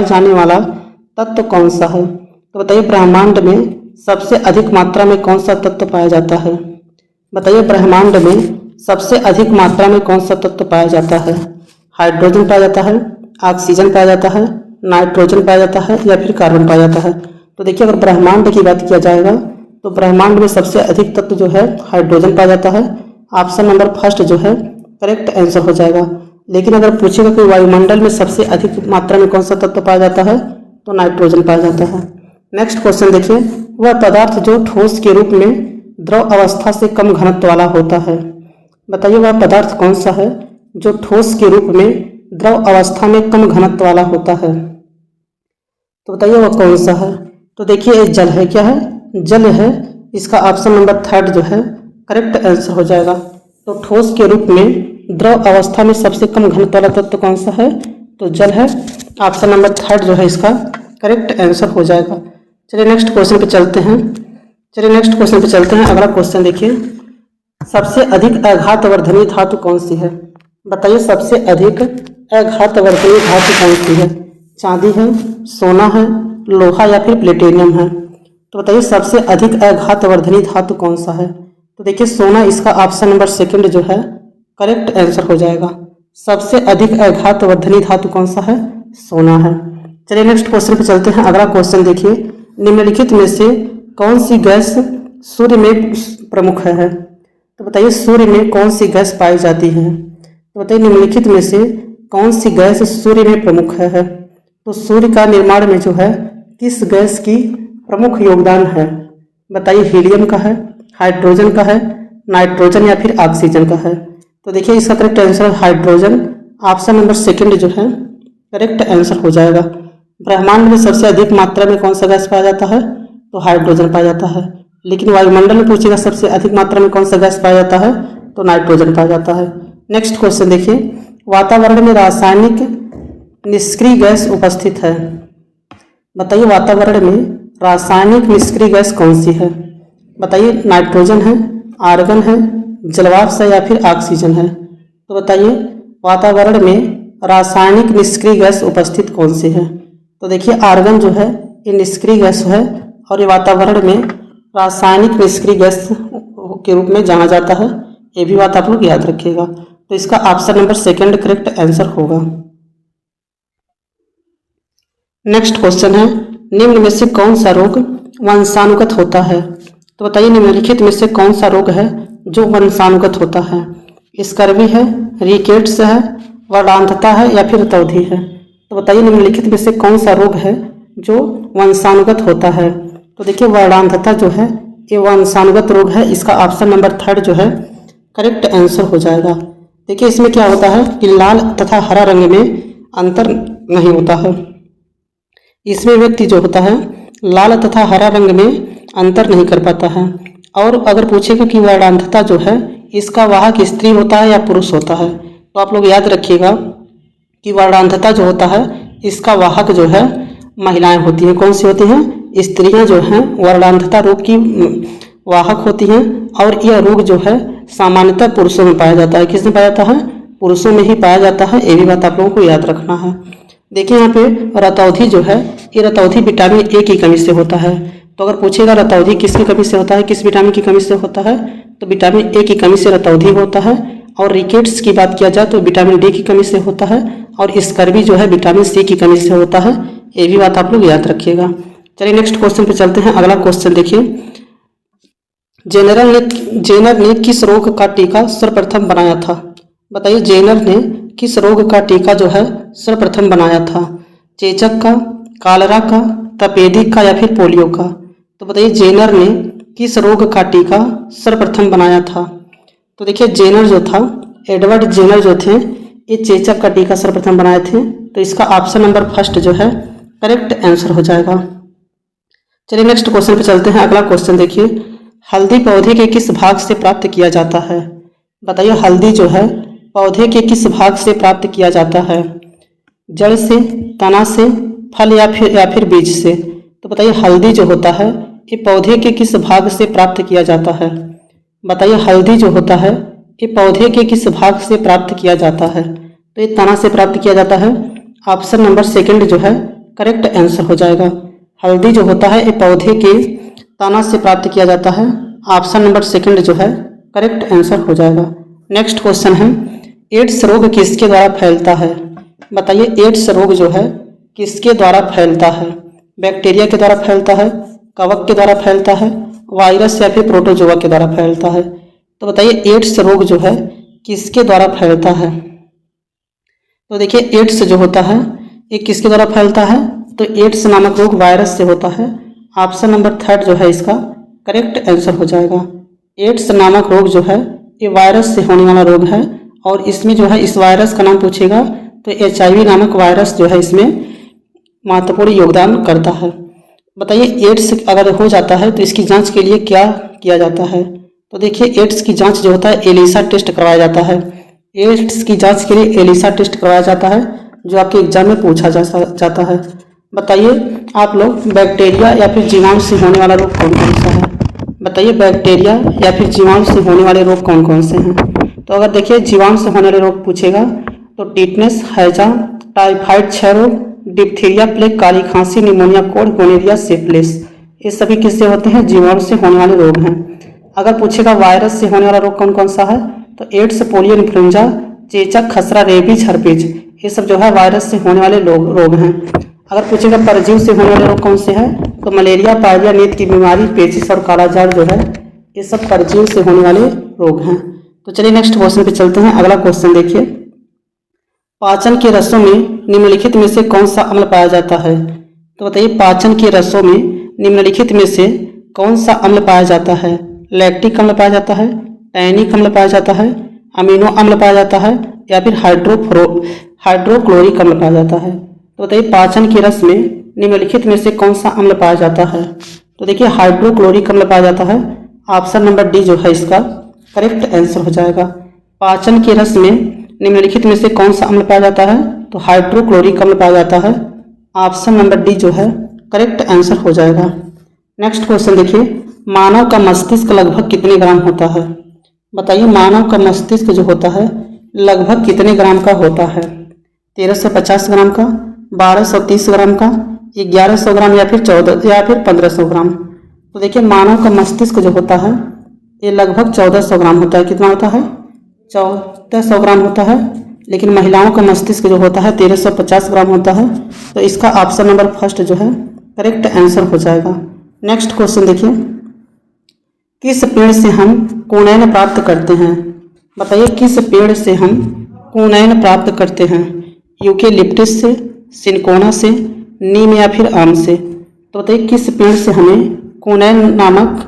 जाने वाला तत्व कौन सा है? तो बताइए ब्रह्मांड में सबसे अधिक मात्रा में कौन सा तत्व पाया जाता है? बताइए ब्रह्मांड में सबसे अधिक मात्रा में कौन सा तत्व पाया जाता है? हाइड्रोजन पाया जाता है, ऑक्सीजन पाया जाता है, नाइट्रोजन पाया जाता है या फिर कार्बन पाया जाता है? तो देखिए अगर ब्रह्मांड की बात किया जाएगा तो ब्रह्मांड में सबसे अधिक तत्व जो है हाइड्रोजन पाया जाता है। ऑप्शन नंबर फर्स्ट जो है करेक्ट आंसर हो जाएगा। लेकिन अगर पूछेगा कि वायुमंडल में सबसे अधिक मात्रा में कौन सा तत्व पाया जाता है, तो नाइट्रोजन पाया जाता है। नेक्स्ट क्वेश्चन देखिए, वह पदार्थ जो ठोस के रूप में द्रव अवस्था से कम घनत्व वाला होता है? बताइए वह पदार्थ कौन सा है जो ठोस के रूप में द्रव अवस्था में कम घनत्व वाला होता है? तो बताइए वह कौन सा है? तो देखिए जल है। क्या है? जल है। इसका ऑप्शन नंबर थर्ड जो है करेक्ट आंसर हो जाएगा। तो ठोस के रूप में द्रव अवस्था में सबसे कम घनत्व वाला तत्व कौन सा है? तो जल है। ऑप्शन नंबर थर्ड जो है इसका करेक्ट आंसर हो जाएगा। चलिए नेक्स्ट क्वेश्चन पे चलते हैं। अगला क्वेश्चन देखिए, सबसे अधिक आघातवर्धनी धातु कौन सी है? बताइए सबसे अधिक आघातवर्धनी धातु कौन सी है? चांदी है, सोना है, लोहा या फिर प्लेटिनियम है? तो बताइए सबसे अधिक आघातवर्धनी धातु कौन सा है? तो देखिए सोना इसका ऑप्शन नंबर सेकंड जो है करेक्ट आंसर हो जाएगा। सबसे अधिक आघातवर्धनी धातु कौन सा है? सोना है। चलिए नेक्स्ट क्वेश्चन पे चलते हैं। अगला क्वेश्चन देखिए, निम्नलिखित में से कौन सी गैस सूर्य में प्रमुख है? तो बताइए सूर्य में कौन सी गैस पाई जाती है? तो बताइए निम्नलिखित में से कौन सी गैस सूर्य में प्रमुख है? तो सूर्य का निर्माण में जो है किस गैस की प्रमुख योगदान है? बताइए हीलियम का है, हाइड्रोजन का है, नाइट्रोजन या फिर ऑक्सीजन का है? तो देखिए इसका correct answer hydrogen, option number second जो है करेक्ट आंसर हो जाएगा। ब्रह्मांड में सबसे अधिक मात्रा में कौन सा गैस पाया जाता है? तो हाइड्रोजन पाया जाता है। लेकिन वायुमंडल में पूछेगा सबसे अधिक मात्रा में कौन सा गैस पाया जाता है? तो नाइट्रोजन पाया जाता है। नेक्स्ट क्वेश्चन देखिए, वातावरण में रासायनिक निष्क्रिय गैस उपस्थित है। बताइए वातावरण में रासायनिक निष्क्रिय गैस कौन सी है? बताइए नाइट्रोजन है, आर्गन है, जलवाष्प है या फिर ऑक्सीजन है? तो बताइए वातावरण में रासायनिक निष्क्रिय गैस उपस्थित कौन सी है? तो देखिए आर्गन जो है ये निष्क्रिय गैस है और ये वातावरण में रासायनिक निष्क्रिय गैस के रूप में जाना जाता है। ये भी बात आप लोग याद रखिएगा। तो इसका option number second correct answer होगा। नेक्स्ट क्वेश्चन है, निम्न में से कौन सा रोग वंशानुगत होता है? तो बताइए निम्नलिखित में से कौन सा रोग है जो वंशानुगत होता है? स्कर्वी है, रिकेट्स है, वर्णांधता है या फिर रतौंधी है? तो बताइए निम्नलिखित में से कौन सा रोग है जो वंशानुगत होता है? तो देखिए वर्णांधता जो है ये वंशानुगत रोग है। इसका ऑप्शन नंबर थर्ड जो है करेक्ट आंसर हो जाएगा। देखिए इसमें क्या होता है कि लाल तथा हरा रंग में अंतर नहीं होता है। इसमें व्यक्ति जो होता है लाल तथा हरा रंग में अंतर नहीं कर पाता है। और अगर पूछेगा कि वर्णांधता जो है इसका वाहक स्त्री होता है या पुरुष होता है, तो आप लोग याद रखिएगा कि वर्णांधता जो होता है इसका वाहक जो है महिलाएं होती हैं। कौन सी होती हैं? स्त्रियां जो हैं वर्णांधता रोग की वाहक होती हैं। और यह रोग जो है सामान्यतः पुरुषों में पाया जाता है। किसमें पाया जाता है? पुरुषों में ही पाया जाता है। ये भी बात आप लोगों को याद रखना है। देखिए यहाँ पे रतौंधी जो है ये रतौंधी विटामिन ए की कमी से होता है। तो अगर पूछेगा रतौंधी किसकी कमी से होता है, किस विटामिन की कमी से होता है, तो विटामिन ए की कमी से रतौंधी होता है। और रिकेट्स की बात किया जाए तो विटामिन डी की कमी से होता है। और स्कर्वी जो है विटामिन सी की कमी से होता है। ये भी बात आप लोग याद रखिएगा। चलिए नेक्स्ट क्वेश्चन पे चलते हैं। अगला क्वेश्चन देखिए, जेनर ने किस रोग का टीका सर्वप्रथम बनाया था? बताइए जेनर ने किस रोग का टीका जो है सर्वप्रथम बनाया था? चेचक का, कालरा का, तपेदिक का या फिर पोलियो का? तो बताइए जेनर ने किस रोग का टीका सर्वप्रथम बनाया था? तो देखिए जेनर जो था, एडवर्ड जेनर जो थे, ये चेचक का टीका सर्वप्रथम बनाए थे। तो इसका ऑप्शन नंबर फर्स्ट जो है करेक्ट आंसर हो जाएगा। चलिए नेक्स्ट क्वेश्चन पे चलते हैं। अगला क्वेश्चन देखिए, हल्दी पौधे के किस भाग से प्राप्त किया जाता है? बताइए हल्दी जो है पौधे के किस भाग से प्राप्त किया जाता है? जड़ से, तना से, फल या फिर बीज से? तो बताइए हल्दी जो होता है ये पौधे के किस भाग से प्राप्त किया जाता है? बताइए हल्दी जो होता है ये पौधे के किस भाग से प्राप्त किया जाता है? तो ये तना से प्राप्त किया जाता है। ऑप्शन नंबर सेकंड जो है करेक्ट आंसर हो जाएगा। हल्दी जो होता है ये पौधे के तना से प्राप्त किया जाता है। ऑप्शन नंबर सेकंड जो है करेक्ट आंसर हो जाएगा। नेक्स्ट क्वेश्चन है, एड्स रोग किसके द्वारा फैलता है? बताइए एड्स रोग जो है किसके द्वारा फैलता है? बैक्टीरिया के द्वारा फैलता है, कवक के द्वारा फैलता है, वायरस या फिर प्रोटोजोआ के द्वारा फैलता है? तो बताइए एड्स रोग जो है किसके द्वारा फैलता है? तो देखिए एड्स जो होता है ये किसके द्वारा फैलता है? तो एड्स नामक रोग वायरस से होता है। ऑप्शन नंबर थर्ड जो है इसका करेक्ट आंसर हो जाएगा। एड्स नामक रोग जो है ये वायरस से होने वाला रोग है। और इसमें जो है इस वायरस का नाम पूछेगा तो HIV नामक वायरस जो है इसमें महत्वपूर्ण योगदान करता है। बताइए एड्स अगर हो जाता है तो इसकी जांच के लिए क्या किया जाता है? तो देखिए एड्स की जांच जो होता है एलिसा टेस्ट करवाया जाता है। एड्स की जांच के लिए एलिसा टेस्ट करवाया जाता है जो आपके एग्जाम में पूछा जाता है। बताइए आप लोग बैक्टीरिया या फिर जीवाणु से होने वाला रोग कौन कौन सा है? बताइए बैक्टीरिया या फिर जीवाणु से होने वाले रोग कौन कौन से हैं? तो अगर देखिए जीवाणु से होने वाले रोग पूछेगा तो टिटनेस, हैजा, टाइफाइड क्षय रोग, डिप्थीरिया, प्लेग, काली खांसी, निमोनिया, कोढ़, गोनेरिया, सिफिलिस, ये सभी किससे होते हैं? जीवाणु से होने वाले रोग हैं। अगर पूछेगा वायरस से होने वाला रोग कौन कौन सा है? तो एड्स, पोलियो, इन्फ्लुएंजा, चेचक, खसरा, रेबीज, हर्पीज, ये सब जो है वायरस से होने वाले रोग हैं। अगर पूछेगा परजीव से होने वाले रोग कौन से हैं, तो मलेरिया, पायरिया, नींद की बीमारी, पेचिस और कालाजार जो है ये सब परजीव से होने वाले रोग हैं। तो चलिए नेक्स्ट क्वेश्चन पे चलते हैं। अगला क्वेश्चन देखिए, पाचन के रसों में निम्नलिखित में से कौन सा अम्ल पाया जाता है? तो बताइए पाचन के रसों में निम्नलिखित में से कौन सा अम्ल पाया जाता है? लैक्टिक अम्ल पाया जाता है, टैनिक अम्ल पाया जाता है, अमीनो अम्ल पाया जाता है, या फिर हाइड्रोक्लोरिक अम्ल पाया जाता है? तो बताइए पाचन के रस में निम्नलिखित में से कौन सा अम्ल पाया जाता है? तो देखिए हाइड्रोक्लोरिक अम्ल पाया जाता है। ऑप्शन नंबर डी जो है इसका करेक्ट आंसर हो जाएगा। पाचन के रस में निम्नलिखित में से कौन सा अम्ल पाया जाता है? तो हाइड्रोक्लोरिक अम्ल पाया जाता है। ऑप्शन नंबर डी जो है करेक्ट आंसर हो जाएगा। नेक्स्ट क्वेश्चन देखिए, मानव का मस्तिष्क लगभग कितने ग्राम होता है? बताइए मानव का मस्तिष्क जो होता है लगभग कितने ग्राम का होता है? 1350 ग्राम का, 1230 ग्राम का, 1100 ग्राम, या फिर 1500 ग्राम? तो देखिए मानव का मस्तिष्क जो होता है ये लगभग 1400 ग्राम होता है। कितना होता है? 1400 ग्राम होता है। लेकिन महिलाओं का मस्तिष्क जो होता है 1350 ग्राम होता है। तो इसका ऑप्शन नंबर फर्स्ट जो है करेक्ट आंसर हो जाएगा। नेक्स्ट क्वेश्चन देखिए, किस पेड़ से हम कुनैन प्राप्त करते हैं? बताइए किस पेड़ से हम कुनैन प्राप्त करते हैं? यूकेलिप्टस से, सिनकोना से, नीम या फिर आम से? तो बताइए किस पेड़ से हमें कुनैन नामक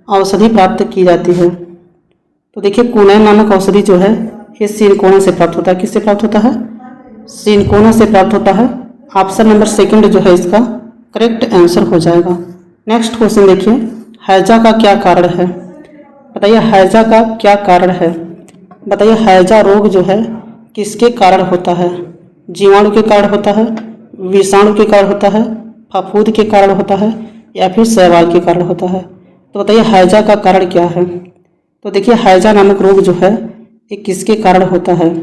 औषधि प्राप्त की जाती है? तो देखिए कुनैन नामक औषधि जो है ये सिनकोना से प्राप्त होता है। किससे प्राप्त होता है? सिनकोना से प्राप्त होता है। ऑप्शन नंबर सेकंड जो है इसका करेक्ट आंसर हो जाएगा। नेक्स्ट क्वेश्चन देखिए, हैजा का क्या कारण है? बताइए हैजा का क्या कारण है? बताइए हैजा रोग जो है किसके कारण होता है? जीवाणु के कारण होता है, विषाणु के कारण होता है, फफूंद के कारण होता है, या फिर शैवाल के कारण होता है? तो बताइए हैजा का कारण क्या है? तो देखिए हैजा नामक रोग जो है ये किसके कारण होता है?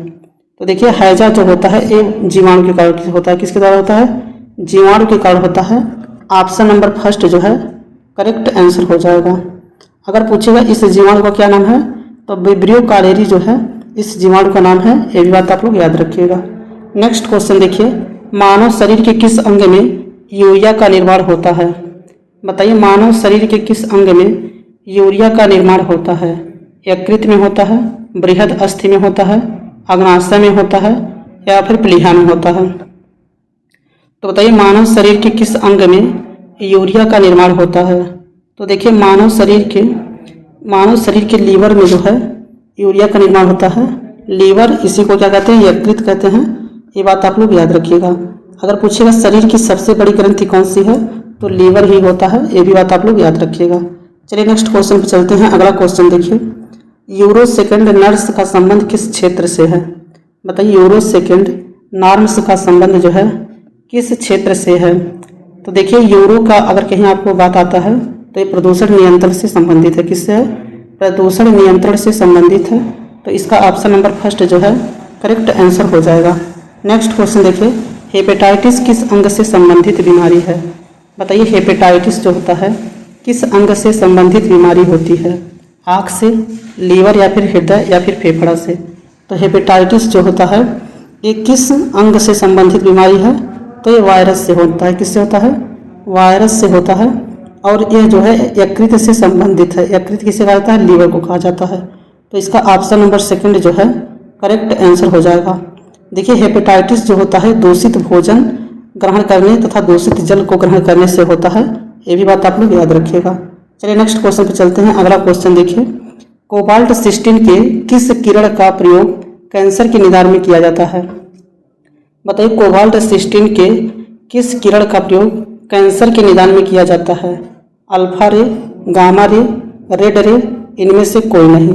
तो देखिए हैजा जो होता है ये जीवाणु के कारण होता है। किसके द्वारा होता है? जीवाणु के कारण होता है। ऑप्शन नंबर फर्स्ट जो है करेक्ट आंसर हो जाएगा। अगर पूछेगा इस जीवाणु का क्या नाम है, तो विब्रियो कालेरी जो है इस जीवाणु का नाम है। ये भी बात आप लोग याद रखिएगा। नेक्स्ट क्वेश्चन देखिए, मानव शरीर के किस अंग में यूरिया का निर्माण होता है? बताइए मानव शरीर के किस अंग में यूरिया का निर्माण होता है? यकृत में होता है, बृहद अस्थि में होता है, अग्नाशय में होता है, या फिर प्लीहा में होता है? तो बताइए मानव शरीर के किस अंग में यूरिया का निर्माण होता है? तो देखिए मानव शरीर के लीवर में जो है यूरिया का निर्माण होता है। लीवर इसी को क्या कहते हैं? यकृत कहते हैं। ये बात आप लोग याद रखिएगा। अगर पूछेगा शरीर की सबसे बड़ी ग्रंथि कौन सी है, तो लीवर ही होता है। ये भी बात आप लोग याद रखिएगा। चलिए नेक्स्ट क्वेश्चन पर चलते हैं। अगला क्वेश्चन देखिए, यूरोसेकेंड नर्स का संबंध किस क्षेत्र से है? बताइए यूरोसेकेंड नॉर्म्स का संबंध जो है किस क्षेत्र से है? तो देखिए यूरो का अगर कहीं आपको बात आता है तो ये प्रदूषण नियंत्रण से संबंधित है। किससे है? प्रदूषण नियंत्रण से संबंधित है। तो इसका ऑप्शन नंबर फर्स्ट जो है करेक्ट आंसर हो जाएगा। नेक्स्ट क्वेश्चन देखिए, हेपेटाइटिस किस अंग से संबंधित बीमारी है? बताइए हेपेटाइटिस जो होता है किस अंग से संबंधित बीमारी होती है? आँख से, लीवर, या फिर हृदय, या फिर फेफड़ा से? तो हेपेटाइटिस जो होता है ये किस अंग से संबंधित बीमारी है? तो ये वायरस से होता है। किससे होता है? वायरस से होता है। और यह जो है यकृत से संबंधित है। यकृत किसे कहा जाता है? लीवर को कहा जाता है। तो इसका ऑप्शन नंबर सेकंड जो है करेक्ट आंसर हो जाएगा। देखिए हेपेटाइटिस जो होता है दूषित भोजन ग्रहण करने तथा दूषित जल को ग्रहण करने से होता है। ये भी बात आप लोग याद रखिएगा। चलिए नेक्स्ट क्वेश्चन पे चलते हैं। अगला क्वेश्चन देखिए, कोबाल्ट 16 के किस किरण का प्रयोग कैंसर के निदान में किया जाता है? बताइए कोबाल्ट 16 के किस किरण का प्रयोग कैंसर के निदान में किया जाता है? अल्फा रे, गामा रे, रेड रे, इनमें से कोई नहीं?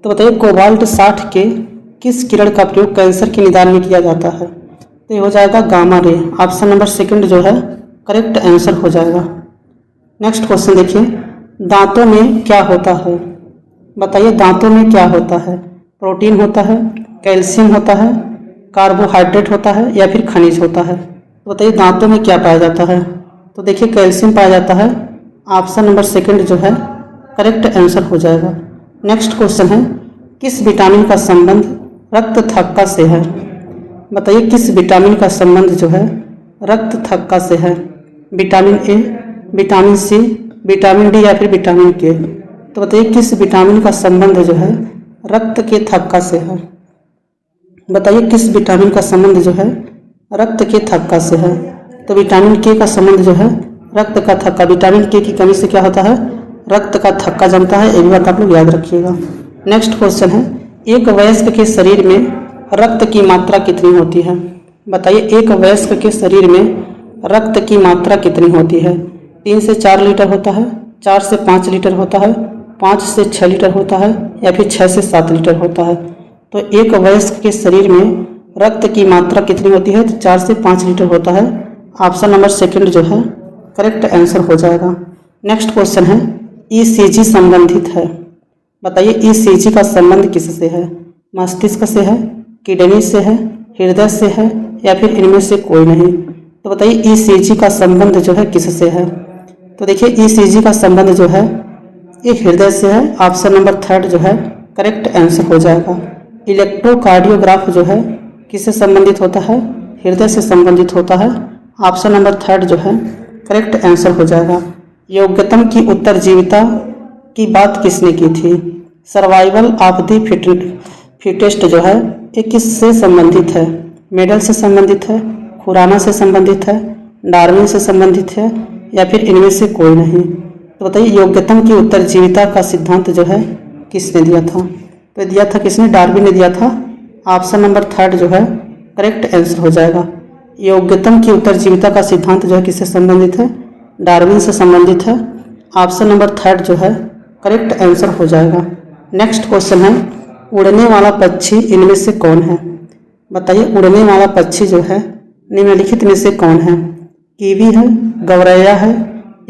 तो बताइए कोबाल्ट 60 के किस किरण का प्रयोग कैंसर के निदान में किया जाता है? तो ये हो जाएगा gamma ray. Option number second जो है करेक्ट आंसर हो जाएगा। नेक्स्ट क्वेश्चन देखिए, दांतों में क्या होता है? बताइए दांतों में क्या होता है? प्रोटीन होता है, कैल्शियम होता है, कार्बोहाइड्रेट होता है, या फिर खनिज होता है? तो बताइए दांतों में क्या पाया जाता है? तो देखिए कैल्शियम पाया जाता है। ऑप्शन नंबर सेकंड जो है करेक्ट आंसर हो जाएगा। नेक्स्ट क्वेश्चन है, किस विटामिन का संबंध रक्त थक्का से है। बताइए किस विटामिन का संबंध जो है रक्त थक्का से है। Vitamin A, vitamin C, vitamin D या फिर विटामिन के। तो बताइए किस विटामिन का संबंध जो है रक्त के थक्का से है। बताइए किस विटामिन का संबंध जो है रक्त के थक्का से है। तो विटामिन के का संबंध जो है रक्त का थक्का। विटामिन के की कमी से क्या होता है, रक्त का थक्का जमता है। एक बात आप लोग याद रखिएगा। नेक्स्ट क्वेश्चन है, एक वयस्क के शरीर में रक्त की मात्रा कितनी होती है। बताइए एक वयस्क के शरीर में रक्त की मात्रा कितनी होती है। 3 से 4 लीटर होता है, 4 से 5 लीटर होता है, 5 से 6 लीटर होता है या फिर 6 से 7 लीटर होता है। तो एक वयस्क के शरीर में रक्त की मात्रा कितनी होती है, तो 4 से 5 लीटर होता है। ऑप्शन नंबर सेकंड जो है करेक्ट आंसर हो जाएगा। नेक्स्ट क्वेश्चन है, ईसीजी संबंधित है। बताइए ईसीजी का संबंध किससे है। मस्तिष्क से है, किडनी से है, हृदय से है या फिर इनमें से कोई नहीं। तो बताइए ईसीजी का संबंध जो है किससे है। तो देखिए ईसीजी का संबंध जो है ये हृदय से है। ऑप्शन नंबर थर्ड जो है करेक्ट आंसर हो जाएगा। इलेक्ट्रोकार्डियोग्राफ जो है किससे संबंधित होता है, हृदय से संबंधित होता है। ऑप्शन नंबर थर्ड जो है करेक्ट आंसर हो जाएगा। योग्यतम की उत्तरजीविता की बात किसने की थी। सर्वाइवल ऑफ द फिटेस्ट जो है ये किससे संबंधित है। मेडल से संबंधित है, खुराना से संबंधित है, डार्विन से संबंधित है या फिर इनमें से कोई नहीं। तो बताइए योग्यतम की उत्तरजीविता का सिद्धांत जो है किसने दिया था। तो दिया था किसने, डार्विन ने दिया था। ऑप्शन नंबर थर्ड जो है करेक्ट आंसर हो जाएगा। योग्यतम की उत्तरजीविता का सिद्धांत जो है किससे संबंधित है, डार्विन से संबंधित है। ऑप्शन नंबर थर्ड जो है करेक्ट आंसर हो जाएगा। नेक्स्ट क्वेश्चन है, उड़ने वाला पक्षी इनमें से कौन है। बताइए उड़ने वाला पक्षी जो है निम्नलिखित में से कौन है। कीवी है, गौरैया है,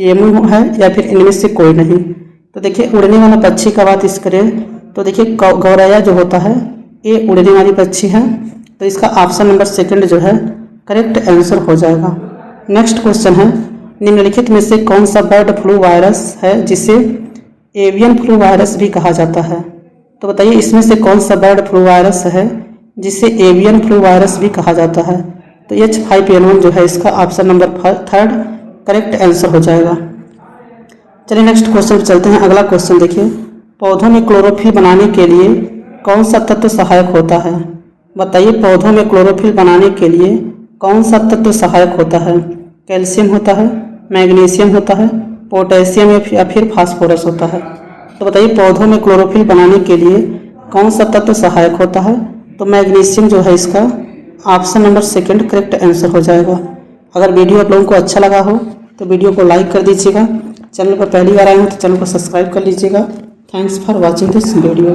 एमू है या फिर इनमें से कोई नहीं। तो देखिए उड़ने वाला पक्षी का बात इस करें तो देखिए गौरैया जो होता है ये उड़ने वाली पक्षी है। तो इसका ऑप्शन नंबर सेकंड जो है करेक्ट आंसर हो जाएगा। नेक्स्ट क्वेश्चन है, निम्नलिखित में से कौन सा बर्ड फ्लू वायरस है जिसे एवियन फ्लू वायरस भी कहा जाता है। तो बताइए इसमें से कौन सा बर्ड फ्लू वायरस है जिसे एवियन फ्लू वायरस भी कहा जाता है। तो H5N1 जो है इसका option number third correct answer हो जाएगा। चलिए नेक्स्ट क्वेश्चन पर चलते हैं। अगला क्वेश्चन देखिए, पौधों में क्लोरोफिल बनाने के लिए कौन सा तत्व सहायक होता है। बताइए पौधों में क्लोरोफिल बनाने के लिए कौन सा तत्व सहायक होता है। कैल्शियम होता है, मैग्नीशियम होता है, पोटेशियम या फिर फास्फोरस होता है। तो बताइए पौधों में क्लोरोफिल बनाने के लिए कौन सा तत्व सहायक होता है। तो मैग्नीशियम जो है इसका option number second correct answer हो जाएगा। अगर वीडियो आप लोगों को अच्छा लगा हो तो वीडियो को लाइक कर दीजिएगा। चैनल पर पहली बार आए हो तो चैनल को सब्सक्राइब कर लीजिएगा। Thanks for watching this video.